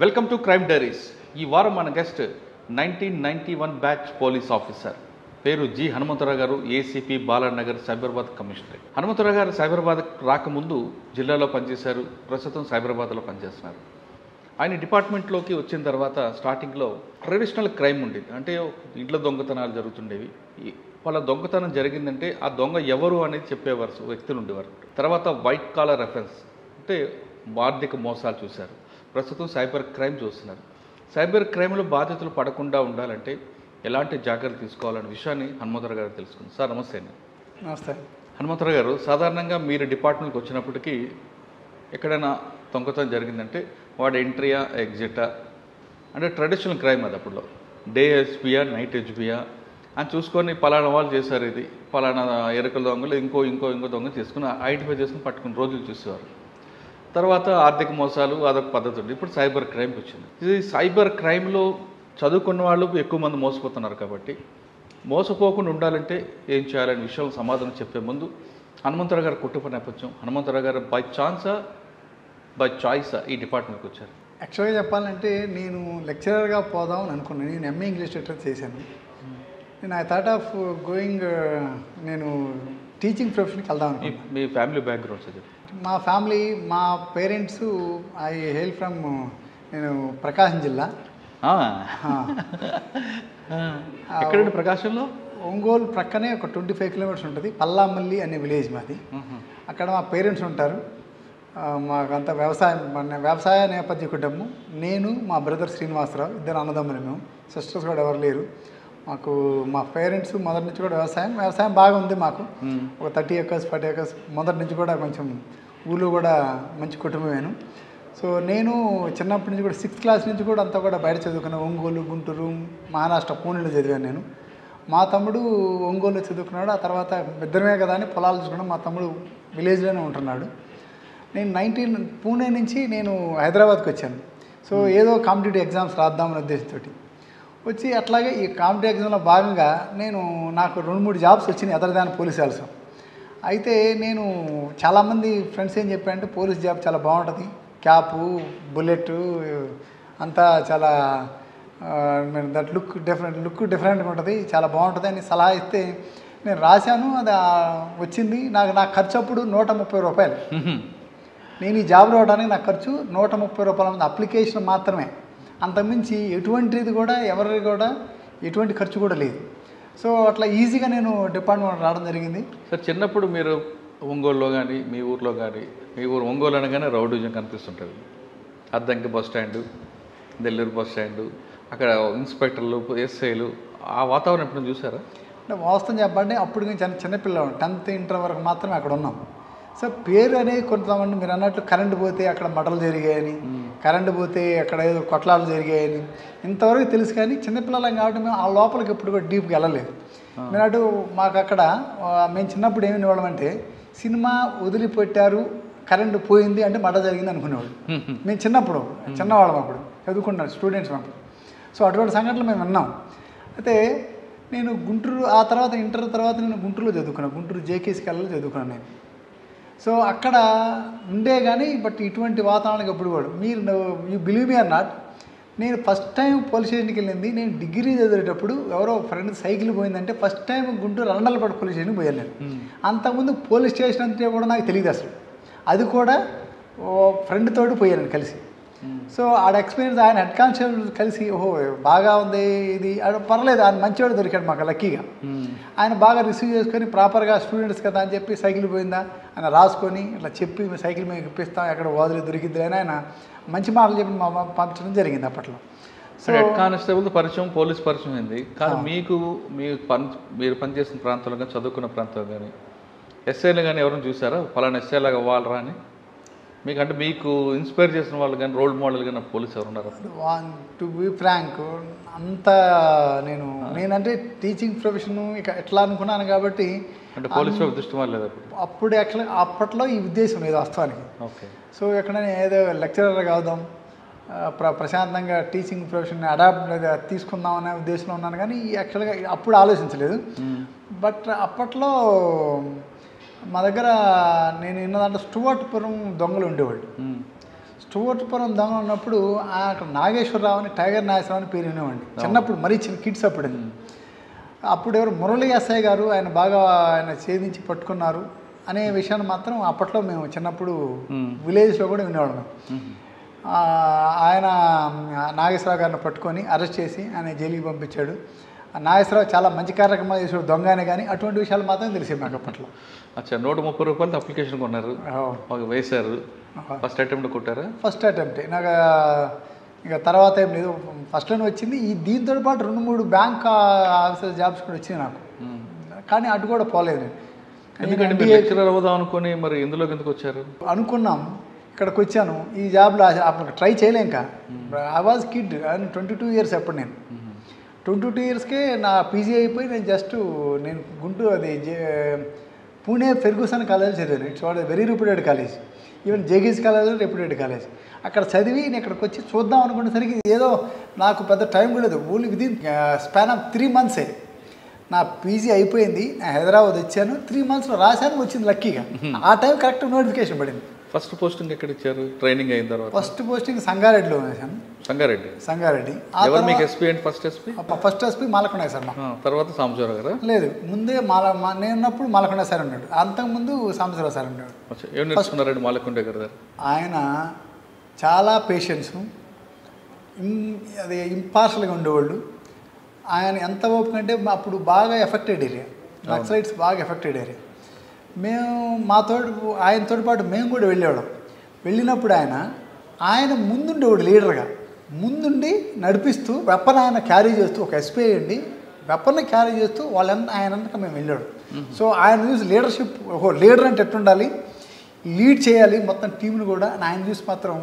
Welcome to crime diaries. ఈ వారం మన గెస్ట్ 1991 బ్యాచ్ పోలీస్ ఆఫీసర్ పేరు జి హనుమంతరావు గారు, ఏసీపీ బాలానగర్ సైబరాబాద్ కమిషనర్. హనుమంతరావు గారు సైబరాబాద్ రాకముందు జిల్లాలో పనిచేశారు, ప్రస్తుతం సైబరాబాద్లో పనిచేస్తున్నారు. ఆయన డిపార్ట్మెంట్లోకి వచ్చిన తర్వాత స్టార్టింగ్లో ట్రెడిషనల్ క్రైమ్ ఉండేది, అంటే ఇంట్లో దొంగతనాలు జరుగుతుండేవి. వాళ్ళ దొంగతనం జరిగిందంటే ఆ దొంగ ఎవరు అనేది చెప్పేవారు, వ్యక్తులు ఉండేవారు. తర్వాత వైట్ కాలర్ అఫెన్స్ అంటే ఆర్థిక మోసాలు చూశారు. ప్రస్తుతం సైబర్ క్రైమ్ చూస్తున్నారు. సైబర్ క్రైమ్లో బాధితులు పడకుండా ఉండాలంటే ఎలాంటి జాగ్రత్తలు తీసుకోవాలనే విషయాన్ని హనుమంతరావు గారు తెలుసుకుంది. సార్ నమస్తే అండి. నమస్తే. హనుమంతరావు గారు, సాధారణంగా మీరు డిపార్ట్మెంట్కి వచ్చినప్పటికీ ఎక్కడైనా దొంగతనం జరిగిందంటే వాడు ఎంట్రీయా ఎగ్జిటా అంటే ట్రెడిషనల్ క్రైమ్ అది. అప్పుడులో డే హెచ్పియా నైట్ హెచ్పియా అని చూసుకొని పలానా వాళ్ళు చేశారు, ఇది పలానా ఎరుకల దొంగలు ఇంకో దొంగ చేసుకుని ఐడెంటిఫై చేసుకుని పట్టుకుని రోజులు చూసేవారు. తర్వాత ఆర్థిక మోసాలు అదొక పద్ధతి ఉంది. ఇప్పుడు సైబర్ క్రైమ్కి వచ్చింది. ఇది సైబర్ క్రైమ్లో చదువుకున్న వాళ్ళు ఎక్కువ మంది మోసపోతున్నారు. కాబట్టి మోసపోకుండా ఉండాలంటే ఏం చేయాలనే విషయం సమాధానం చెప్పే ముందు హనుమంతరావు గారు కుటుంబ నేపథ్యం, హనుమంతరావు గారు బై ఛాన్సా బై చాయిసా ఈ డిపార్ట్మెంట్కి వచ్చారు? యాక్చువల్గా చెప్పాలంటే నేను లెక్చరర్గా పోదామని అనుకున్నాను. నేను ఎంఏ ఇంగ్లీష్ లిటరేచర్ చేశాను. నేను ఐ థాట్ ఆఫ్ గోయింగ్ నేను టీచింగ్ ప్రొఫెషన్కి వెళ్దాం అనుకున్నాను. మీ ఫ్యామిలీ బ్యాక్గ్రౌండ్స్ అది? మా ఫ్యామిలీ, మా పేరెంట్స్ ఐ హెయిల్ ఫ్రమ్ నేను ప్రకాశం జిల్లా. ఎక్కడండి ప్రకాశంలో? ఒంగోలు ప్రక్కనే ఒక 25 కిలోమీటర్స్ ఉంటుంది. పల్లామల్లి అనే విలేజ్ మాది. అక్కడ మా పేరెంట్స్ ఉంటారు. మాకంతా వ్యవసాయ నేపథ్య కుటుంబం. నేను, మా బ్రదర్ శ్రీనివాసరావు, ఇద్దరు అన్నదమ్ములు. మేము సిస్టర్స్ కూడా ఎవరు లేరు మాకు. మా పేరెంట్స్ మొదటి నుంచి కూడా వ్యవసాయం బాగా ఉంది మాకు. ఒక 30 acres 40 acres మొదటి నుంచి కూడా కొంచెం ఊళ్ళో కూడా మంచి కుటుంబమేను. సో నేను చిన్నప్పటి నుంచి కూడా 6th క్లాస్ నుంచి కూడా అంతా కూడా బయట చదువుకున్నాను. ఒంగోలు, గుంటూరు, మహారాష్ట్ర, పూణేలో చదివాను నేను. మా తమ్ముడు ఒంగోలులో చదువుకున్నాడు. ఆ తర్వాత ఇద్దరమే కదా అని పొలాలు చూసుకున్నాడు. మా తమ్ముడు విలేజ్లోనే ఉంటున్నాడు. నేను పూణే నుంచి నేను హైదరాబాద్కి వచ్చాను. సో ఏదో కాంపిటేటివ్ ఎగ్జామ్స్ రాద్దామనే ఉద్దేశంతో వచ్చి అట్లాగే ఈ కాంపిటేటివ్ ఎగ్జామ్లో భాగంగా నాకు 2-3 జాబ్స్ వచ్చినాయి అదర్ దాన్ పోలీస్ ఆల్సో. అయితే నేను చాలామంది ఫ్రెండ్స్ ఏం చెప్పారంటే పోలీస్ జాబ్ చాలా బాగుంటుంది, క్యాపు, బుల్లెట్ అంతా చాలా దట్ లుక్ డిఫరెంట్గా ఉంటుంది, చాలా బాగుంటుంది అని సలహా ఇస్తే నేను రాశాను. అది వచ్చింది. నా ఖర్చు అప్పుడు 130 రూపాయలు. నేను ఈ జాబ్ రావడానికి నా ఖర్చు 130 రూపాయల అప్లికేషన్ మాత్రమే. అంతకుమించి ఎటువంటిది కూడా ఎవరికి కూడా ఎటువంటి ఖర్చు కూడా లేదు. సో అట్లా ఈజీగా నేను డిపార్ట్మెంట్ రావడం జరిగింది. సార్, చిన్నప్పుడు మీరు ఒంగోలులో కానీ మీ ఊర్లో కానీ, మీ ఊరు ఒంగోలు అనగానే రౌడీజం కనిపిస్తుంటుంది. Addanki bus stand, Nellore bus stand, అక్కడ ఇన్స్పెక్టర్లు, ఎస్ఐలు, ఆ వాతావరణం ఎప్పుడు చూసారా? అంటే వాస్తవం చెప్పండి, అప్పుడు నేను చిన్నపిల్లలు 10th ఇంటర్ వరకు మాత్రమే అక్కడ ఉన్నాం. సో పేరు అనేది కొంతమంది మీరు అన్నట్లు కరెంటు పోతే అక్కడ మటలు జరిగాయని, కరెంటు పోతే అక్కడ ఏదో కొట్లాటలు జరిగాయని ఇంతవరకు తెలుసు. కానీ చిన్నపిల్లలం కాబట్టి మేము ఆ లోపలికి ఎప్పుడు కూడా డీప్గా వెళ్ళలేదు. మీరు అటు మాకు అక్కడ మేము చిన్నప్పుడు ఏమి ఇవ్వడం అంటే సినిమా వదిలిపెట్టారు, కరెంటు పోయింది అంటే మట జరిగింది అనుకునేవాళ్ళు. మేము చిన్నవాళ్ళం అప్పుడు చదువుకున్నాం, స్టూడెంట్స్ అప్పుడు. సో అటువంటి సంఘటనలు మేము విన్నాం. అయితే నేను గుంటూరు, ఆ తర్వాత ఇంటర్ తర్వాత నేను గుంటూరులో చదువుకున్నాను. గుంటూరు జేకేసీ కాలేజీలో చదువుకున్నాను నేను. సో అక్కడ ఉండే కానీ బట్ ఇటువంటి వాతావరణానికి ఎప్పుడు కూడా you believe me or not, నేను ఫస్ట్ టైం పోలీస్ స్టేషన్కి వెళ్ళింది నేను డిగ్రీ చదివేటప్పుడు. ఎవరో ఫ్రెండ్ సైకిల్ పోయిందంటే first time Guntur Arandalapadu police స్టేషన్కి పోయాను నేను. అంతకుముందు పోలీస్ స్టేషన్ అంటే కూడా నాకు తెలియదు అసలు. అది కూడా ఫ్రెండ్ తోటి పోయాను కలిసి. సో ఆడ ఎక్స్పీరియన్స్, ఆయన హెడ్ కానిస్టేబుల్ కలిసి ఓహో బాగా ఉంది ఇది పర్లేదు, ఆయన మంచివాడు దొరికాడు మాకు లక్కీగా. ఆయన బాగా రిసీవ్ చేసుకొని ప్రాపర్గా స్టూడెంట్స్ కదా అని చెప్పి సైకిల్ పోయిందా ఆయన రాసుకొని ఇట్లా చెప్పి సైకిల్ మేము ఇప్పిస్తాం, ఎక్కడ వదిలి దొరికిద్ది అని ఆయన మంచి మాటలు చెప్పి పంపించడం జరిగింది అప్పట్లో. సో హెడ్ కానిస్టేబుల్ పరిచయం, పోలీస్ పరిచయం అయింది. కానీ మీకు మీరు పనిచేసిన ప్రాంతంలో కానీ చదువుకున్న ప్రాంతంలో కానీ ఎస్ఐలు కానీ ఎవరైనా చూసారా ఫలానా ఎస్ఐలాగా అవ్వాలరా అని? మీకంటే మీకు ఇన్స్పైర్ చేసిన వాళ్ళు కానీ రోల్ మోడల్ కానీ పోలీస్ ఎవరు ఉన్నారు? టు బీ ఫ్రాంక్ అంత నేనంటే టీచింగ్ ప్రొఫెషన్ ఇక ఎట్లా అనుకున్నాను కాబట్టి అంటే పోలీస్ దృష్టి లేదు అప్పుడు. అప్పట్లో ఈ ఉద్దేశం లేదు వాస్తవానికి. ఓకే. సో ఎక్కడైనా ఏదో లెక్చరర్ కావదాం, ప్రశాంతంగా టీచింగ్ ప్రొఫెషన్ అడాప్ట్ తీసుకుందాం అనే ఉద్దేశంలో ఉన్నాను. కానీ యాక్చువల్గా అప్పుడు ఆలోచించలేదు. బట్ అప్పట్లో మా దగ్గర నేను విన్న దాంట్లో స్టూవర్ట్పురం దొంగలు ఉండేవాళ్ళు. స్టోర్పురం దొంగ ఉన్నప్పుడు అక్కడ నాగేశ్వరరావు అని టైగర్ నాగేశ్వరరావు అని పేరు వినేవాడిని చిన్నప్పుడు, మరీ చిన్న కిడ్స్ అప్పుడు. అప్పుడు ఎవరు మురళీ ఎస్ఐ గారు ఆయన బాగా ఆయన ఛేదించి పట్టుకున్నారు అనే విషయాన్ని మాత్రం అప్పట్లో మేము చిన్నప్పుడు విలేజ్లో కూడా వినేవాళ్ళం. ఆయన నాగేశ్వరరావు గారిని పట్టుకొని అరెస్ట్ చేసి ఆయన జైలుకి పంపించాడు. నాగేశ్వరరావు చాలా మంచి కార్యక్రమాలు చేసాడు దొంగ అని, కానీ అటువంటి విషయాలు మాత్రం తెలిసాయి మాకు అప్పట్లో. అచ్చా, 130 రూపాయలతో అప్లికేషన్ కొన్నారు, వేశారు. ఫస్ట్ అటెంప్ట్ కొట్టారా? First attempt. నాకు ఇక తర్వాత ఏం లేదు, ఫస్ట్లోనే వచ్చింది. దీంతో పాటు 2-3 బ్యాంక్ ఆఫీసర్ జాబ్స్ కూడా వచ్చినాయి నాకు, కానీ అటు కూడా పోలేదు నేను. ఎందుకంటే లెక్చరర్ అవుదాం అనుకుని మరి ఎందులోకి ఎందుకు వచ్చారు? అనుకున్నాం, ఇక్కడికి వచ్చాను. ఈ జాబ్లో అప్పుడు ట్రై చేయలే. ఇంకా ఐ వాజ్ కిడ్, 22 ఇయర్స్ అప్పుడు నేను. 22 ఇయర్స్కే నా పీజీ అయిపోయి నేను గుంటూరు అది పూణే ఫెర్గూసన్ కాలేజ్ చదివాను. It's what very reputed college. Even జేగీస్ కాలేజ్ రెప్యూటెడ్ కాలేజ్. అక్కడ చదివి నేను ఇక్కడికి వచ్చి చూద్దాం అనుకునేసరికి ఏదో నాకు పెద్ద టైం కూడా లేదు. ఓన్లీ విదిన్ స్పాన్ ఆఫ్ 3 మంత్సే నా పీజీ అయిపోయింది. నేను హైదరాబాద్ వచ్చాను, 3 మంత్స్లో రాశాను, వచ్చింది లక్కీగా. ఆ టైం కరెక్ట్ నోటిఫికేషన్ పడింది. ఫస్ట్ పోస్టింగ్ ఎక్కడ ఇచ్చారు ట్రైనింగ్ అయిన తర్వాత? ఫస్ట్ పోస్టింగ్ సంగారెడ్డిలో వేసాను. సంగారెడ్డి. మీకు SP and first SP? First SP Malakonda sir. తర్వాత సాంబశివరావు గారా? లేదు, ముందే నేను ఉన్నప్పుడు మాలకొండ సార్ ఉన్నాడు, అంతకుముందు సాంబశివరావు సార్ ఉన్నాడు. ఏం నేర్చుకున్నారండి మాలకొండ గారు? ఆయన చాలా పేషెన్స్, అది ఇంపార్షల్గా ఉండేవాళ్ళు. ఆయన ఎంత ఓపిక అంటే అప్పుడు బాగా ఎఫెక్టెడ్ ఏరియా, నక్సలైట్స్ బాగా ఎఫెక్టెడ్ ఏరియా. ఆయనతో పాటు మేము కూడా వెళ్ళేవాళ్ళం. వెళ్ళినప్పుడు ఆయన ముందుండేవాడు లీడర్గా, ముందుండి నడిపిస్తూ వెపన్ ఆయన క్యారీ చేస్తూ, ఒక ఎస్పీ అయ్యండి వెపన్ క్యారీ చేస్తూ ఆయనంతగా మేము వెళ్ళాడు. సో ఆయన చూసి లీడర్షిప్, లీడర్ అంటే ఎట్లుండాలి, లీడ్ చేయాలి మొత్తం టీంని కూడా. ఆయన చూసి మాత్రం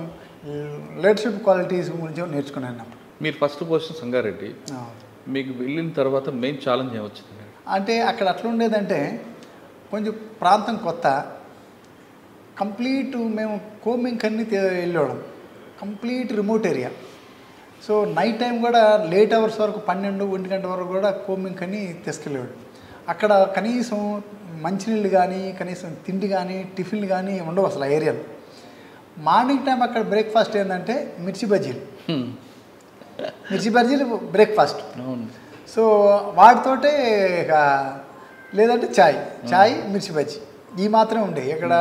లీడర్షిప్ క్వాలిటీస్ గురించి నేర్చుకున్నాను. మీరు ఫస్ట్ పొజిషన్ సంగారెడ్డి, మీకు వెళ్ళిన తర్వాత మెయిన్ ఛాలెంజ్ ఏమొచ్చింది? అంటే అక్కడ అట్లా ఉండేదంటే కొంచెం ప్రాంతం కొత్త, కంప్లీట్ మేము కోమింగ్ కన్నీ వెళ్ళేవాళ్ళం, complete remote area. So night time కూడా లేట్ అవర్స్ వరకు 12-1 గంట వరకు కూడా కోమింగ్ కన్నీ తీసుకెళ్ళేవాడు. అక్కడ కనీసం మంచినీళ్ళు కానీ, కనీసం తిండి కానీ, టిఫిన్లు కానీ ఉండవు అసలు ఆ ఏరియాలో. మార్నింగ్ టైం అక్కడ బ్రేక్ఫాస్ట్ ఏంటంటే మిర్చి బజ్జీలు బ్రేక్ఫాస్ట్. సో వాటితోటే లేదంటే చాయ్ మిర్చి బజ్జీ ఈ మాత్రమే ఉండేవి. ఇక్కడ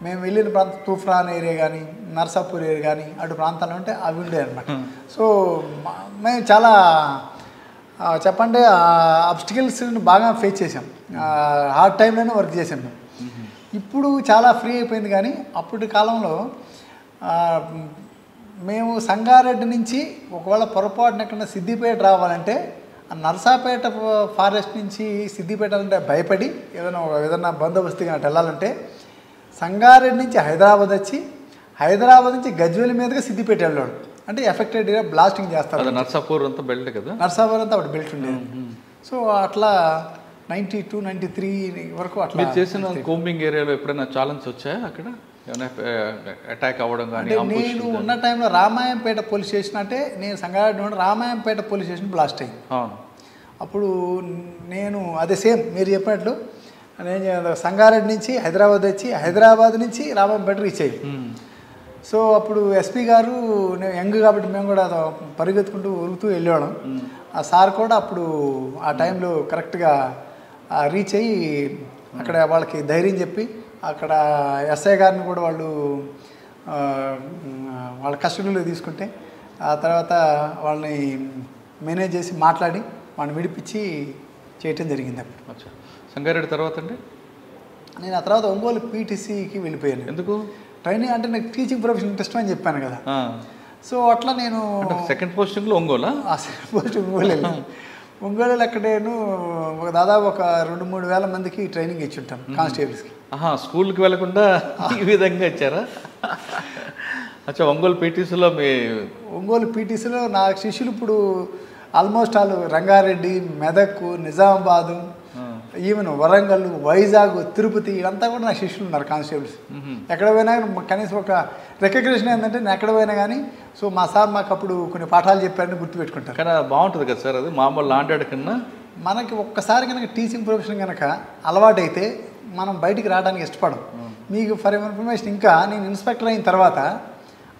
మేము వెళ్ళిన ప్రాంతం తూఫాన్ ఏరియా కానీ, నర్సాపూర్ ఏరియా కానీ అటు ప్రాంతాలు ఉంటే అవి ఉండేవి అనమాట. సో మేము చాలా చెప్పండి అబ్స్టికల్స్ని బాగా ఫేస్ చేసాం, హార్డ్ టైంలోనే వర్క్ చేసాం మేము. ఇప్పుడు చాలా ఫ్రీ అయిపోయింది, కానీ అప్పటి కాలంలో మేము సంగారెడ్డి నుంచి ఒకవేళ పొరపాటున ఎక్కడ సిద్దిపేట రావాలంటే నర్సాపేట ఫారెస్ట్ నుంచి సిద్దిపేట అంటే భయపడి ఏదైనా బందోబస్తుగా అటు వెళ్ళాలంటే సంగారెడ్డి నుంచి హైదరాబాద్ వచ్చి, హైదరాబాద్ నుంచి గజ్వేల్ మీదుగా సిద్దిపేట వెళ్ళాడు. అంటే ఎఫెక్టెడ్ ఏరియా బ్లాస్టింగ్ చేస్తారు. నర్సాపూర్ అంతా బెల్ట్ కదా, నర్సాపూర్ అంతా అప్పుడు బెల్ట్ ఉండేది. సో అట్లా 92-93 వరకు అట్లా. మీరు చేసిన కోంబింగ్ ఏరియాలో ఎప్పుడైనా ఛాలెంజ్ వచ్చాయా అక్కడ? అటాక్ అవ్వడం కానీ? నేను ఉన్న టైంలో రామాయంపేట పోలీస్ స్టేషన్, అంటే నేను సంగారెడ్డి నుండి రామాయంపేట పోలీస్ స్టేషన్ బ్లాస్ట్ అయింది. అప్పుడు నేను అదే సేమ్ మీరు చెప్పినట్లు నేను సంగారెడ్డి నుంచి హైదరాబాద్ వచ్చి, హైదరాబాద్ నుంచి రామాయంపేట రీచ్ అయ్యి. సో అప్పుడు ఎస్పీ గారు, నేను యంగ్ కాబట్టి మేము కూడా పరిగెత్తుకుంటూ ఉరుకుతూ వెళ్ళేవాళ్ళం. ఆ సార్ కూడా అప్పుడు ఆ టైంలో కరెక్ట్గా రీచ్ అయ్యి అక్కడ వాళ్ళకి ధైర్యం చెప్పి, అక్కడ ఎస్ఐ గారిని కూడా వాళ్ళ కస్టడీలో తీసుకుంటే ఆ తర్వాత వాళ్ళని మేనేజ్ చేసి మాట్లాడి వాళ్ళని విడిపించి చేయటం జరిగింది. అప్పుడు సంగారెడ్డి తర్వాత అండి నేను ఆ తర్వాత ఒంగోలు పీటీసీకి వెళ్ళిపోయాను. ఎందుకు? ట్రైనింగ్ అంటే నాకు టీచింగ్ ప్రొఫెషన్ ఇంట్రెస్ట్ అని చెప్పాను కదా. సో అట్లా నేను సెకండ్ పోస్టింగ్లో ఒంగోలా? సెకండ్ పోస్టింగ్ ఒంగోలు అక్కడ నేను దాదాపు ఒక 2-3 వేల మందికి ట్రైనింగ్ ఇచ్చి ఉంటాను కానిస్టేబుల్స్కి. స్కూల్కి వెళ్ళకుండా ఈ విధంగా ఇచ్చారా? అచ్చా, ఒంగోలు పీటీసీలో నా శిష్యులు ఇప్పుడు ఆల్మోస్ట్ వాళ్ళు రంగారెడ్డి, మెదక్, నిజామాబాదు, ఈవెన్ వరంగల్, వైజాగ్, తిరుపతి ఇదంతా కూడా నా శిష్యులు ఉన్నారు కానిస్టేబుల్స్. ఎక్కడ పోయినా కనీసం ఒక రికగ్నిషన్ ఏంటంటే నేను ఎక్కడ పోయినా కానీ సో మా సార్ మాకు అప్పుడు కొన్ని పాఠాలు చెప్పారని గుర్తుపెట్టుకుంటారు. కానీ బాగుంటుంది కదా సార్, అది మామూలు లాంటి కన్నా మనకి ఒక్కసారి కనుక టీచింగ్ ప్రొఫెషన్ కనుక అలవాటైతే మనం బయటికి రావడానికి ఇష్టపడం. మీకు ఫర్ ఇన్ఫర్మేషన్, ఇంకా నేను ఇన్స్పెక్టర్ అయిన తర్వాత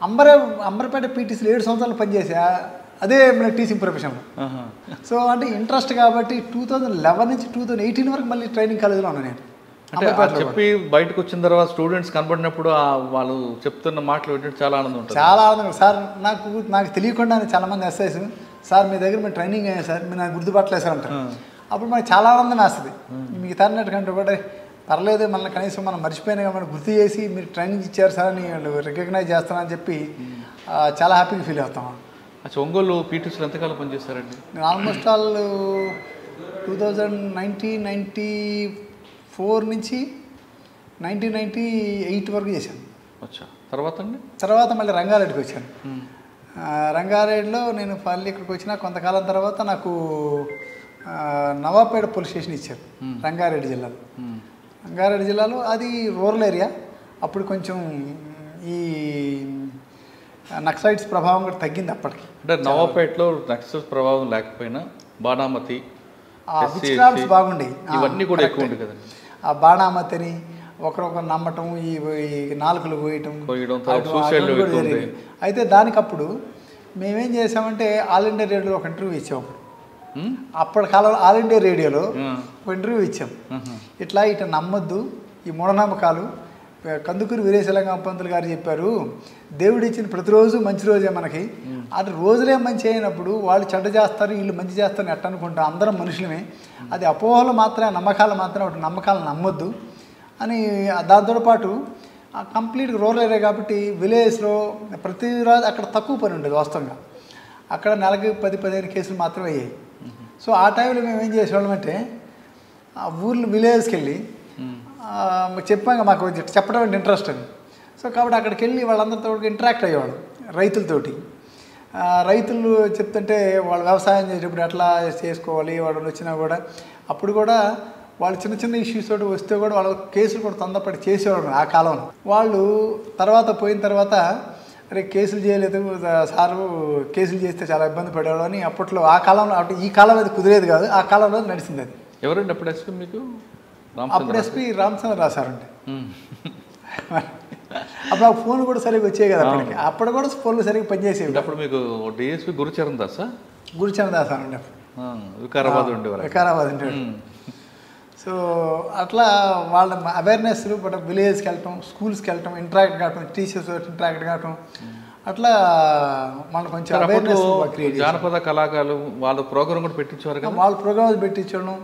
అంబర్పేట పీటీసీలో 7 సంవత్సరాలు పనిచేసా, అదే మన టీచింగ్ ప్రొఫెషన్లో. సో అంటే ఇంట్రెస్ట్ కాబట్టి 2011 నుంచి 2018 వరకు మళ్ళీ ట్రైనింగ్ కాలేజీలో ఉన్నాను నేను. అంటే చెప్పి బయటకు వచ్చిన తర్వాత స్టూడెంట్స్ కనబడినప్పుడు వాళ్ళు చెప్తున్న మాటలు వింటే చాలా ఆనందం ఉంటుంది. చాలా ఆనందం సార్. నాకు తెలియకుండానే చాలామంది ఎస్ఐస్ సార్ మీ దగ్గర మేము ట్రైనింగ్ అయ్యాం సార్, మీరు నాకు గుర్తుపట్టలేదు సార్ అంటారు. అప్పుడు మనకు చాలా ఆనందం వేస్తుంది. మీకు తరినట్టుకంటే కూడా పర్లేదు, మనల్ని కనీసం మనం మర్చిపోయినా మనం గుర్తు చేసి మీరు ట్రైనింగ్ ఇచ్చారు సార్ అని వాళ్ళు రికగ్నైజ్ చేస్తానని చెప్పి చాలా హ్యాపీగా ఫీల్ అవుతాం. ఒంగోలు పీటీసీలో ఎంతకాలం పనిచేస్తారండి? నేను ఆల్మోస్ట్ ఆల్ 1994 నుంచి 1998 వరకు చేశాను. తర్వాత మళ్ళీ రంగారెడ్డికి వచ్చాను. రంగారెడ్డిలో నేను మళ్ళీ ఇక్కడికి వచ్చిన కొంతకాలం తర్వాత నాకు నవాపేట పోలీస్ స్టేషన్ ఇచ్చారు రంగారెడ్డి జిల్లాలో. రంగారెడ్డి జిల్లాలో అది రూరల్ ఏరియా. అప్పుడు కొంచెం ఈ నక్సలైట్స్ ప్రభావం కూడా తగ్గింది అప్పటికి. అంటే నవాపేటలో నక్సలైట్స్ ప్రభావం లేకపోయినా బాణామతి బాగుండేవి, ఇవన్నీ కూడా ఎక్కువ ఉంది కదండి. ఆ బాణామతిని ఒకరొకరు నమ్మటం, ఈ నాలుకలు కోయటం. అయితే దానికప్పుడు మేమేం చేసామంటే ఆల్ ఇండియా రేడియోలో ఒక ఇంటర్వ్యూ ఇచ్చాం. అప్పటి కాలంలో ఆల్ ఇండియా రేడియోలో ఒక ఇంటర్వ్యూ ఇచ్చాం. ఇట్లా నమ్మొద్దు, ఈ మూఢనమ్మకాలు. కందుకూరి వీరేశలింగం పంతులు గారు చెప్పారు, దేవుడు ఇచ్చిన ప్రతిరోజు మంచి రోజే మనకి. అది రోజులే మంచి అయినప్పుడు వాళ్ళు చెడ్డ చేస్తారు, వీళ్ళు మంచి చేస్తారని ఎట్ట అనుకుంటాం. అందరం మనుషులమే. అది అపోహలు మాత్రమే, నమ్మకాలు మాత్రమే. ఒకటి నమ్మకాలను నమ్మొద్దు అని. దాంతో పాటు కంప్లీట్గా రూరల్ ఏరియా కాబట్టి విలేజ్లో ప్రతిరోజు అక్కడ తక్కువ పని ఉండేది వాస్తవంగా. అక్కడ నెలకి 10-15 కేసులు మాత్రమే అయ్యాయి. సో ఆ టైంలో మేము ఏం చేసేవాళ్ళమంటే ఆ ఊర్లో విలేజ్కి వెళ్ళి చెప్పాక మాకు చెప్పడం అంటే ఇంట్రెస్ట్ అని. సో కాబట్టి అక్కడికి వెళ్ళి వాళ్ళందరితో ఇంటరాక్ట్ అయ్యేవాడు రైతులతోటి. రైతులు చెప్తుంటే వాళ్ళు వ్యవసాయం చేసేటప్పుడు ఎట్లా చేసుకోవాలి, వాళ్ళు వచ్చినా కూడా అప్పుడు కూడా వాళ్ళు చిన్న చిన్న ఇష్యూస్ తోటి వస్తే కూడా వాళ్ళ కేసులు కూడా తొందరపడి చేసేవాడు ఆ కాలంలో. వాళ్ళు తర్వాత పోయిన తర్వాత అరే కేసులు చేయలేదు సారు, కేసులు చేస్తే చాలా ఇబ్బంది పడేవాడు అని అప్పట్లో ఆ కాలంలో. అంటే ఈ కాలం అది కుదిరేది కాదు, ఆ కాలంలో నడిచింది అది. ఎవరండి అప్పుడు ఎస్పీ మీకు? అప్పుడు ఎస్పీ రామచంద్ర సార్ అండి. అప్పుడు ఆ ఫోన్ కూడా సరిగ్గా వచ్చాయి కదా అప్పటికి. అప్పుడు కూడా ఫోన్లు సరిగ్గా పనిచేసేవి. అప్పుడు మీకు డిఎస్పీ గురుచరణ్ దాసా? గురుచరణ్ దాస్ అండి. వికారాబాద్ ఉండేవారు. వికారాబాద్ ఉండేవాడు. సో అట్లా వాళ్ళ అవేర్నెస్ విలేజ్కి వెళ్ళటం, స్కూల్స్కి వెళ్ళటం, ఇంటరాక్ట్ కావటం, టీచర్స్ ఇంటరాక్ట్ కావటం, అట్లా మనం కొంచెం అవేర్నెస్ క్రియేట్. జానపద కళాకారులు వాళ్ళ ప్రోగ్రామ్ కూడా పెట్టించేవారు కదా. వాళ్ళ ప్రోగ్రామ్స్ పెట్టించడం,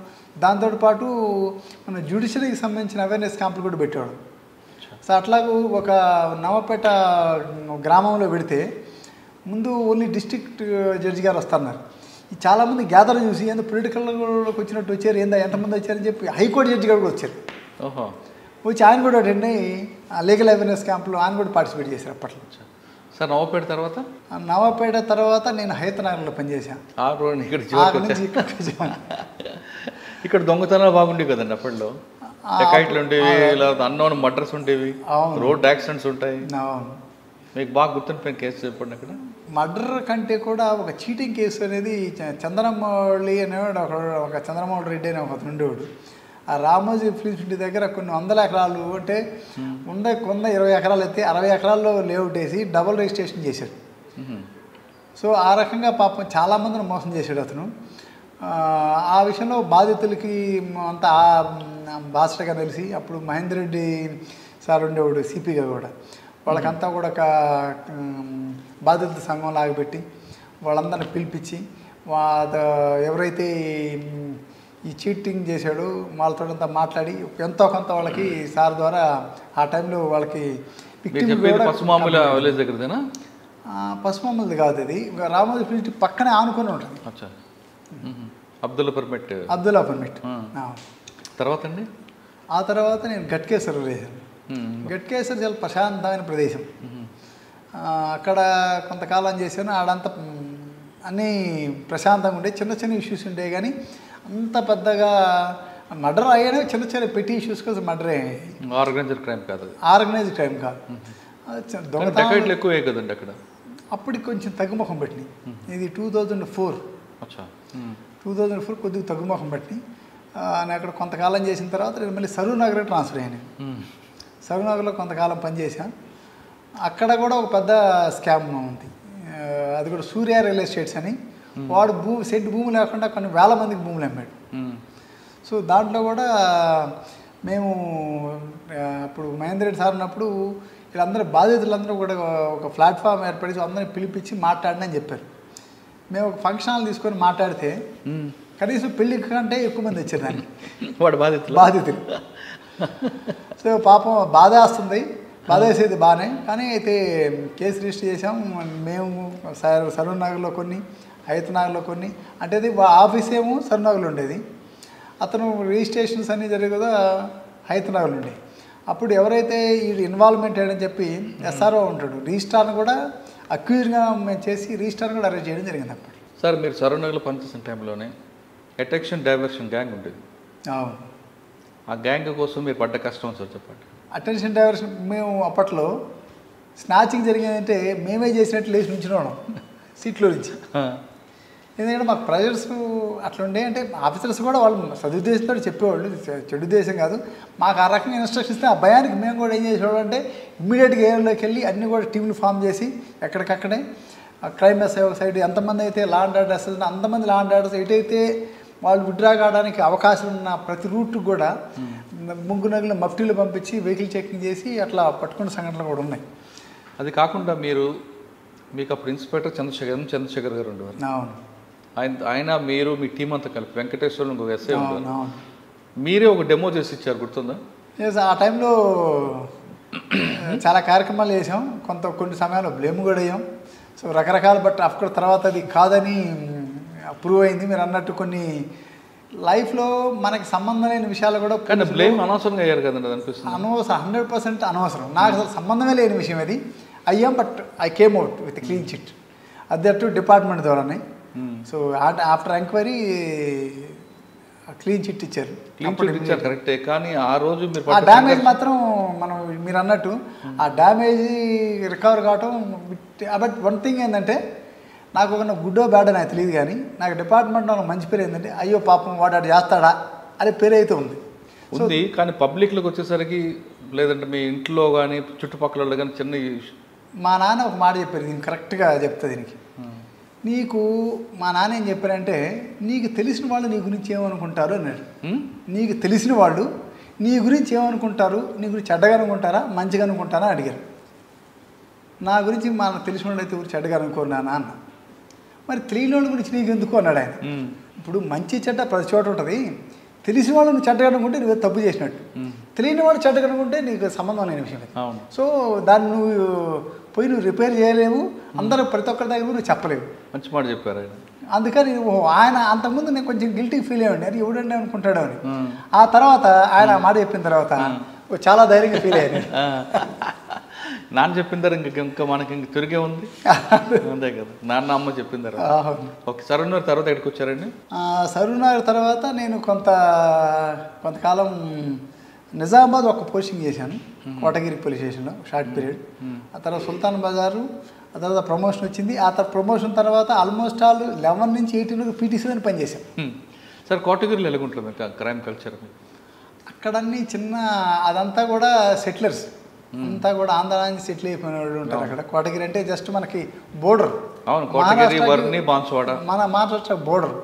దాంతోపాటు మన జ్యుడిషియరీకి సంబంధించిన అవేర్నెస్ క్యాంపులు కూడా పెట్టేవాడు. సో అట్లాగూ ఒక నవపేట గ్రామంలో పెడితే ముందు ఓన్లీ డిస్ట్రిక్ట్ జడ్జి గారు వస్తున్నారు. చాలామంది గ్యాదర్ చూసి ఏందో పొలిటికల్లోకి వచ్చినట్టు వచ్చారు, ఏందా ఎంతమంది వచ్చారని చెప్పి హైకోర్టు జడ్జి గారు కూడా వచ్చారు. వచ్చి ఆయన కూడా అటెండ్ అయ్యి లీగల్ అవేర్నెస్ క్యాంపులో ఆయన కూడా పార్టిసిపేట్ చేశారు అప్పట్లో. సార్ నవాపేట తర్వాత? నవాపేట తర్వాత నేను హైతనగర్లో పనిచేశాను. ఇక్కడ దొంగతనాలు బాగుండేవి కదండి అప్పట్లో. డకాయిట్లు ఉండేవి, ఇలా అన్నోన్ మర్డర్స్ ఉండేవి, రోడ్ యాక్సిడెంట్స్ ఉంటాయి. మీకు బాగా గుర్తుండిపోయిన కేసు చెప్పండి. అక్కడ మర్డర్ కంటే కూడా ఒక చీటింగ్ కేసు అనేది చంద్రమౌళి అనేవాడు, ఒక చంద్రమౌళి రెడ్డి అనే ఒక ఉండేవాడు. ఆ రామోజీ ఫిలిం సిటీ దగ్గర కొన్ని 100 ఎకరాలు అంటే 20 ఎకరాలు అయితే 60 ఎకరాల్లో లేఅవుట్ వేసి డబుల్ రిజిస్ట్రేషన్ చేశాడు. సో ఆ రకంగా పాపం చాలామందిని మోసం చేశాడు అతను. ఆ విషయంలో బాధితులకి అంతా బాసటగా తెలిసి అప్పుడు మహేందర్ రెడ్డి సార్ ఉండేవాడు సిపిగా కూడా. వాళ్ళకంతా కూడా ఒక బాధితుల సంఘం లాగబెట్టి వాళ్ళందరిని పిలిపించి ఎవరైతే ఈ చీటింగ్ చేశాడో వాళ్ళతోంతా మాట్లాడి ఎంతో కొంత వాళ్ళకి సార్ ద్వారా ఆ టైంలో వాళ్ళకి పసుమమ్మలది కాదు, అది రామోజీ ఫిలిం సిటీ పక్కనే ఆనుకొని ఉంటుంది. అబ్దుల్లా పర్మిట్. తర్వాత అండి? ఆ తర్వాత నేను గట్కేసర్ వేసాను. గట్కేసర్ చాలా ప్రశాంతమైన ప్రదేశం. అక్కడ కొంతకాలం చేశాను. ఆడంతా అన్నీ ప్రశాంతంగా ఉండే, చిన్న చిన్న ఇష్యూస్ ఉంటాయి కానీ అంత పెద్దగా మర్డర్ అయ్యానే చిన్న చిన్న పెట్టి ఇష్యూస్ కోసం మర్డర్ అయ్యాయి. ఆర్గనైజ్డ్ క్రైమ్ కాదు. ఆర్గనైజ్డ్ క్రైమ్ కాదు. దొంగతనాలు ఎక్కువ కదండి అక్కడ. అప్పటికి కొంచెం తగ్గుముఖం పట్టినాయి. ఇది 2004 కొద్దిగా తగ్గుముఖం పట్టి నేను అక్కడ కొంతకాలం చేసిన తర్వాత నేను మళ్ళీ సరూర్ నగర్కి ట్రాన్స్ఫర్ అయ్యాను. సరూర్ నగర్లో కొంతకాలం పనిచేశాను. అక్కడ కూడా ఒక పెద్ద స్కామ్ ఉంది. అది కూడా సూర్య రియల్ ఎస్టేట్స్ అని. వాడు సెట్ భూమి లేకుండా కొన్ని వేల మందికి భూములు అమ్మాడు. సో దాంట్లో కూడా మేము అప్పుడు మహేందర్ రెడ్డి సార్ ఉన్నప్పుడు వీళ్ళందరూ బాధితులందరూ కూడా ఒక ప్లాట్ఫామ్ ఏర్పడి అందరినీ పిలిపించి మాట్లాడని చెప్పారు. మేము ఒక ఫంక్షన్ హాల్ తీసుకొని మాట్లాడితే కనీసం పెళ్లి కంటే ఎక్కువ మంది వచ్చారు దాన్ని. వాడు బాధితులు. సో పాపం బాధ వస్తుంది, బాధ వేసేది బాగానే. కానీ అయితే కేసు రిజిస్టర్ చేసాం మేము. సరూర్ నగర్లో కొన్ని, హయత్ నగర్లో కొన్ని. అంటే అది ఆఫీస్ ఏమో సరూర్ నగర్లో ఉండేది, అతను రిజిస్ట్రేషన్స్ అన్నీ జరిగే కదా హయత్ నగర్లో ఉండేవి. అప్పుడు ఎవరైతే ఈ ఇన్వాల్వ్మెంట్ అయ్యాడని చెప్పి ఎస్ఆర్ఓ ఉంటాడు, రిజిస్ట్రార్ని కూడా అక్యూజ్గా మేము చేసి రిజిస్ట్రార్ని కూడా అరెస్ట్ చేయడం జరిగింది. అప్పుడు సార్ మీరు సరూర్ నగర్లో పనిచేసిన టైంలోనే అట్రాక్షన్ డైవర్షన్ గ్యాంగ్ ఉండేది. అవును. ఆ గ్యాంగ్ కోసం మీరు పడ్డ కష్టం సార్ చెప్పండి. అటెన్షన్ డైవర్షన్ మేము అప్పట్లో స్నాచింగ్ జరిగిందంటే మేమే చేసినట్లు లేచి నుంచున్నాం సీట్లో నుంచి. ఎందుకంటే మాకు ప్రెజర్స్ అట్లా ఉండే. అంటే ఆఫీసర్స్ కూడా వాళ్ళు సదుద్దేశంతో చెప్పేవాళ్ళు, చెడు ఉద్దేశం కాదు. మాకు ఆ రకంగా ఇన్స్ట్రక్షన్స్ ఇస్తే ఆ భయానికి మేము కూడా ఏం చేసేవాళ్ళం అంటే ఇమ్మీడియట్గా ఏరియాలోకి వెళ్ళి అన్నీ కూడా టీంలు ఫామ్ చేసి ఎక్కడికక్కడే క్రైమ్ ఎస్ఐ ఒక సైడ్ ఎంతమంది అయితే లా అండ్ ఆర్డర్ ఎస్ఐ అంతమంది లా అండ్ ఆర్డర్స్ ఎటైతే వాళ్ళు విత్డ్రా కావడానికి అవకాశం ఉన్న ప్రతి రూట్ కూడా ముగ్గురు మఫ్టీలు పంపించి వెహికల్ చెకింగ్ చేసి అట్లా పట్టుకున్న సంఘటనలు కూడా ఉన్నాయి. అది కాకుండా మీకు అప్పుడు ఇన్స్పెక్టర్ చంద్రశేఖర్ గారు ఉండేవారు. అవును. ఆయన మీరు మీ టీం అంతా కలిపి వెంకటేశ్వరులు ఇంకొక ఎస్ఐ ఉండేవారు. మీరే ఒక డెమో చేసి ఇచ్చారు, గుర్తుందా? ఆ టైంలో చాలా కార్యక్రమాలు చేసాం, కొన్ని సమయాల్లో బ్లేమ్ కూడా అయ్యాం. సో రకరకాల బట్ అఫ్కోర్స్ తర్వాత అది కాదని ప్రూవ్ అయింది. మీరు అన్నట్టు కొన్ని లైఫ్లో మనకి సంబంధం లేని విషయాలు కూడా. కానీ బ్లేమ్ అనవసరంగా అయ్యారు కదండి, అనిపిస్తుంది. 100% అనవసరం. నాకు అసలు సంబంధమే లేని విషయం అది అయ్యాం. But I came out with clean chit అదట్టు డిపార్ట్మెంట్ ద్వారానే. So after enquiry clean chit ఇచ్చారు. కరెక్టే. కానీ ఆ రోజు ఆ డ్యామేజ్ మాత్రం మీరు అన్నట్టు ఆ డ్యామేజ్ రికవర్ కావటం. బట్ వన్ థింగ్ ఏంటంటే నాకు ఒక గుడ్డో బ్యాడ్ నాకు తెలియదు, కానీ నాకు డిపార్ట్మెంట్లో మంచి పేరు ఏంటంటే అయ్యో పాపం వాడు అటు చేస్తాడా అనే పేరు అయితే ఉంది. కానీ పబ్లిక్లోకి వచ్చేసరికి లేదంటే మీ ఇంట్లో కానీ చుట్టుపక్కల కానీ చిన్న మా నాన్న ఒక మాట చెప్పారు, దీనికి కరెక్ట్గా చెప్తా. దీనికి నీకు మా నాన్న ఏం చెప్పారంటే నీకు తెలిసిన వాళ్ళు నీ గురించి ఏమనుకుంటారు అన్నాడు. నీకు తెలిసిన వాళ్ళు నీ గురించి ఏమనుకుంటారు, నీ గురించి చెడ్డగా అనుకుంటారా మంచిగా అనుకుంటారా అడిగారు. నా గురించి మన తెలిసిన వాళ్ళు అయితే ఊరు చెడ్డగా అనుకోరు నాన్న అన్న. మరి తెలియని వాళ్ళ గురించి నీకు ఎందుకు అన్నాడు ఆయన. ఇప్పుడు మంచి చెడ్డ ప్రతి చోట ఉంటుంది. తెలిసిన వాళ్ళు నువ్వు చెడ్డగా అనుకుంటే నువ్వు తప్పు చేసినట్టు, తెలియని వాడు చెడ్డగా అనుకుంటే నీకు సంబంధం లేని విషయం. సో దాన్ని నువ్వు రిపేర్ చేయలేవు, అందరూ ప్రతి ఒక్కరి దగ్గర నువ్వు చెప్పలేవు. మంచి మాట చెప్పారు ఆయన. అందుకని ఆయన అంతకుముందు నేను కొంచెం గిల్టీ ఫీల్ అయ్యండి, అది ఎవడండి అనుకుంటాడు అని. ఆ తర్వాత ఆయన మాట చెప్పిన తర్వాత చాలా ధైర్యంగా ఫీల్ అయ్యాను. నాన్న చెప్పిన తర్వాత ఇంకా మనకి తిరిగే ఉంది అంతే కదా. నాన్న అమ్మ చెప్పిన తర్వాత ఓకే. సరూర్ నగర్ తర్వాత ఎక్కడికి వచ్చారండి? సరూర్ నగర్ తర్వాత నేను కొంతకాలం నిజామాబాద్ ఒక పోస్టింగ్ చేశాను, కోటగిరి పోలీస్ స్టేషన్లో షార్ట్ పీరియడ్. ఆ తర్వాత సుల్తాన్ బజారు, ఆ తర్వాత ప్రమోషన్ వచ్చింది. ఆ తర్వాత ప్రమోషన్ తర్వాత ఆల్మోస్ట్ ఆల్ 11 నుంచి 18 పీటీసీలోనే పనిచేశాను. సార్ కోటగిరిలో ఎలాగుంటుంది క్రైమ్ కల్చర్? అక్కడన్నీ అదంతా కూడా సెటిలర్స్ అంతా కూడా ఆంధ్ర నుంచి సెటిల్ అయిపోయిన వాళ్ళు ఉంటారు అక్కడ. కోటగిరి అంటే జస్ట్ మనకి బోర్డర్, మన మహారాష్ట్ర బోర్డర్.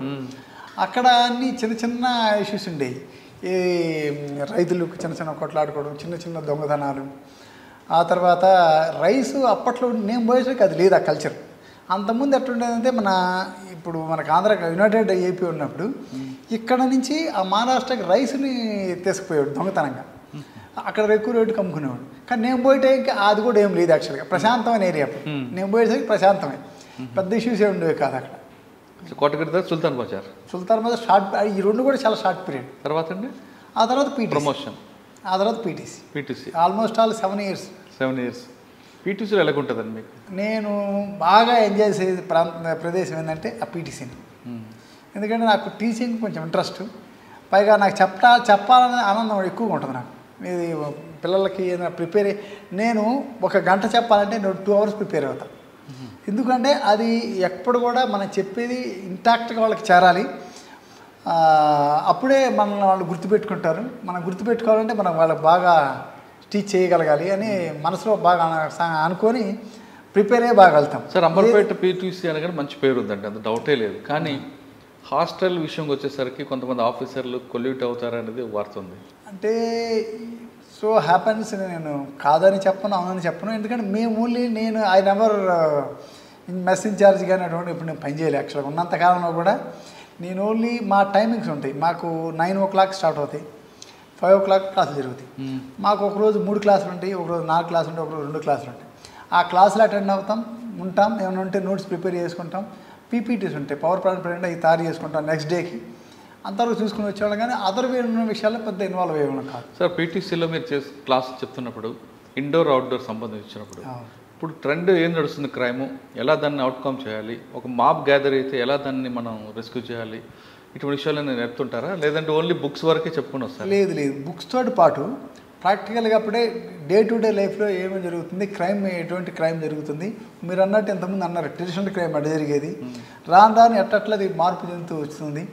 అక్కడ అన్ని చిన్న ఇష్యూస్ ఉండేవి. ఈ రైతులు చిన్న కొట్లాడుకోవడం, చిన్న దొంగతనాలు. ఆ తర్వాత రైస్ అప్పట్లో నేను పోయేసరికి అది లేదు ఆ కల్చర్. అంతకుముందు ఎట్లుండేదంటే ఇప్పుడు మనకు ఆంధ్ర యునైటెడ్ ఏపీ ఉన్నప్పుడు ఇక్కడ నుంచి ఆ మహారాష్ట్రకి రైస్ని తీసుకుపోయాడు దొంగతనంగా. అక్కడ ఎక్కువ రేటుకి అమ్ముకునేవాడు. కానీ నేను పోయేటే ఇంకా అది కూడా ఏం లేదు యాక్చువల్గా. ప్రశాంతమైన ఏరియా అప్పుడు నేను పోయేసరికి ప్రశాంతమే, పెద్ద ఇష్యూస్ ఏ ఉండేవి కాదు అక్కడ. కోటగిరి తర్వాత సుల్తాన్ బజార్ షార్ట్, ఈ రెండు కూడా చాలా షార్ట్ పీరియడ్. తర్వాత అండి ఆ తర్వాత ప్రమోషన్, ఆ తర్వాత పీటీసీ ఆల్మోస్ట్ ఆల్ 7 years. పీటీసీలో ఎలాగుంటుందండి మీకు? నేను బాగా ఎంజాయ్ చేసే ప్రదేశం ఏంటంటే ఆ పీటీసీని. ఎందుకంటే నాకు టీచింగ్ కొంచెం ఇంట్రెస్ట్, పైగా నాకు చెప్పాలనే ఆనందం ఎక్కువగా ఉంటుంది నాకు. ఇది పిల్లలకి ఏదైనా ప్రిపేర్ నేను 1 గంట చెప్పాలంటే నేను 2 hours ప్రిపేర్ అవుతాను. ఎందుకంటే అది ఎప్పుడు కూడా మనం చెప్పేది ఇంటాక్ట్గా వాళ్ళకి చేరాలి. అప్పుడే మనల్ని వాళ్ళు గుర్తుపెట్టుకుంటారు. మనం గుర్తుపెట్టుకోవాలంటే మనం వాళ్ళకి బాగా టీచ్ చేయగలగాలి అని మనసులో బాగా అనుకొని ప్రిపేర్ అయ్యి బాగా వెళ్తాం. సార్ అంబర్పేట పీటీసీ అనగానే మంచి పేరు ఉందండి, అంత డౌటే లేదు. కానీ హాస్టల్ విషయంకి వచ్చేసరికి కొంతమంది ఆఫీసర్లు కొల్యూట్ అవుతారనేది వార్త ఉంది. అంటే సో హ్యాపన్స్, నేను కాదని చెప్పను, అవునని చెప్పను. ఎందుకంటే మేము ఓన్లీ నేను ఐ నెవర్ మెస్ ఇన్ఛార్జ్ కానీ అటువంటి ఇప్పుడు నేను పనిచేయలే. యాక్చువల్గా ఉన్నంతకాలంలో కూడా నేను ఓన్లీ మా టైమింగ్స్ ఉంటాయి. మాకు 9 o'clock స్టార్ట్ అవుతాయి, 5 o'clock క్లాసులు జరుగుతాయి. మాకు ఒకరోజు 3 క్లాసులు ఉంటాయి, ఒకరోజు 4 క్లాసులు ఉంటాయి, ఒకరోజు 2 క్లాసులు ఉంటాయి. ఆ క్లాసులు అటెండ్ అవుతాం, ఉంటాం, ఏమైనా ఉంటే నోట్స్ ప్రిపేర్ చేసుకుంటాం, పీపీటీస్ ఉంటాయి, పవర్ పాయింట్ ప్రెజెంట్ అవి తయారు చేసుకుంటాం నెక్స్ట్ డేకి. అంతవరకు చూసుకుని వచ్చేవాళ్ళం. కానీ అదర్ వే ఉన్న విషయాల్లో పెద్ద ఇన్వాల్వ్ అయ్యేవాళ్ళం కాదు. సార్ పీటీసీలో మీరు క్లాస్ చెప్తున్నప్పుడు ఇండోర్ అవుట్డోర్ సంబంధించినప్పుడు ఇప్పుడు ట్రెండ్ ఏం నడుస్తుంది, క్రైము ఎలా దాన్ని అవుట్కమ్ చేయాలి, ఒక మాబ్ గ్యాదర్ అయితే ఎలా దాన్ని మనం రెస్క్యూ చేయాలి, ఇటువంటి విషయాలు నేను నేర్పుతుంటారా, లేదంటే ఓన్లీ బుక్స్ వరకే చెప్పుకుని వస్తారు? లేదు, బుక్స్ తోటి పాటు ప్రాక్టికల్గా అప్పుడే డే టు డే లైఫ్లో ఏమేమి జరుగుతుంది, క్రైమ్ ఎటువంటి క్రైమ్ జరుగుతుంది. మీరు అన్నట్టు ఇంతకుముందు అన్నారు ట్రెడిషనల్ క్రైమ్ అడ్డ జరిగేది, రాను ఎట్టట్లది మార్పు చెందుతూ వస్తుంది.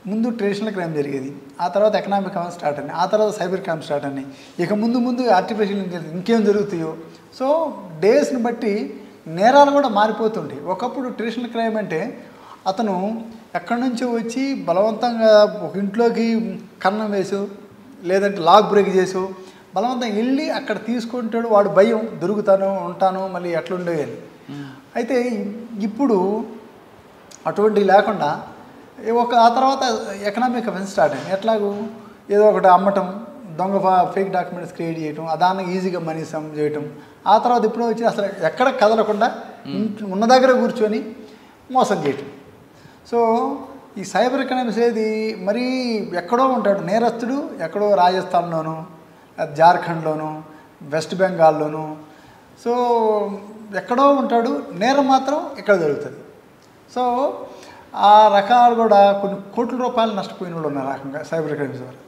ముందు ట్రెడిషనల్ క్రైమ్ జరిగేది, ఆ తర్వాత ఎకనామిక్ క్రైమ్ స్టార్ట్ అయినాయి, ఆ తర్వాత సైబర్ క్రైమ్ స్టార్ట్ అయినాయి, ఇక ముందు ఆర్టిఫిషియల్ ఇంటెలిజెన్స్ ఇంకేం జరుగుతాయో. సో డేస్ని బట్టి నేరాలు కూడా మారిపోతుంటాయి. ఒకప్పుడు ట్రెడిషనల్ క్రైమ్ అంటే అతను ఎక్కడి నుంచో వచ్చి బలవంతంగా ఒక ఇంట్లోకి కన్నం వేసు, లేదంటే లాక్ బ్రేక్ చేసు బలవంతంగా వెళ్ళి అక్కడ తీసుకుంటాడు, వాడు భయం దొరుకుతాను ఉంటాను మళ్ళీ ఎట్లుండేయాలి. అయితే ఇప్పుడు అటువంటివి లేకుండా ఆ తర్వాత ఎకనామిక్ అఫెన్స్ స్టార్ట్ అయింది. ఎట్లాగూ ఏదో ఒకటి అమ్మటం, దొంగ ఫేక్ డాక్యుమెంట్స్ క్రియేట్ చేయటం, దానికి ఈజీగా మనీ సమ్ చేయటం. ఆ తర్వాత ఇప్పుడు వచ్చి అసలు ఎక్కడ కదలకుండా ఉన్న దగ్గర కూర్చొని మోసం చేయటం. సో ఈ సైబర్ క్రైమ్స్ ఏది మరీ ఎక్కడో ఉంటాడు నేరస్తుడు, ఎక్కడో రాజస్థాన్లోను, జార్ఖండ్లోను, వెస్ట్ బెంగాల్లోను, సో ఎక్కడో ఉంటాడు, నేరం మాత్రం ఇక్కడ జరుగుతుంది. సో ఆ రకాలు కూడా కొన్ని కోట్ల రూపాయలు నష్టపోయిన వాళ్ళు ఉన్నారు రకంగా సైబర్ క్రైమ్స్ ద్వారా.